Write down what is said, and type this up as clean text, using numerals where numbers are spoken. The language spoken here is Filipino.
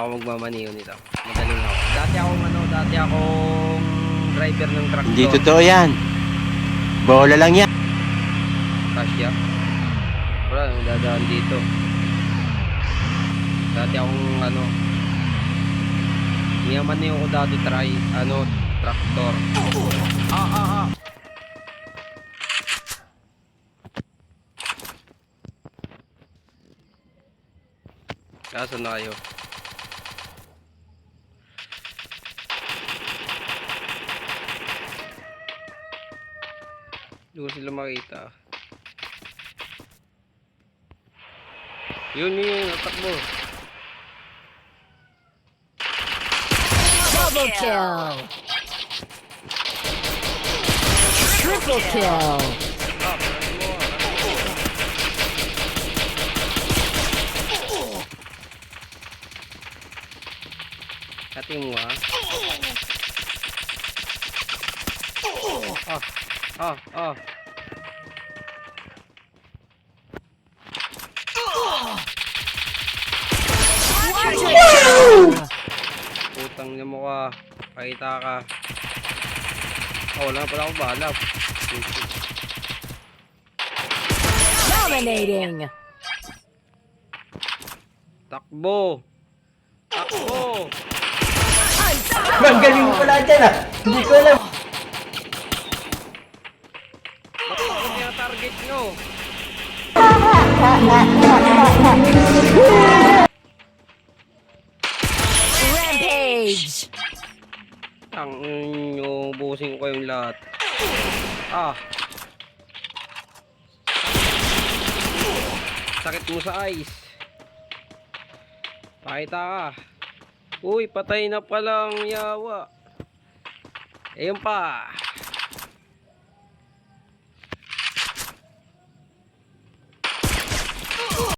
Ako magmamaniho nito. Madaling ako. Dati akong driver ng truck. Hindi totoo yan. Bola lang yan. Kasya. Wala, nang dadaan dito. Dati akong miyamaniho ko dati tractor. Kaso na kayo. Hindi ko sila makita. Yun, natakbo. Double kill. Triple kill. Kating mo ha. Putang niya mo ka. Pakita ka. Wala pala akong balap. Dominating. Takbo. Ang galing mo pala dyan ah. Hindi ko alam. Bakit ako tinatarget nyo? Rampage. Ang nyo, busin ko kayong lahat. Sakit mo sa eyes. Pakita ka. Uy, patay na palang yawa. Ayun pa.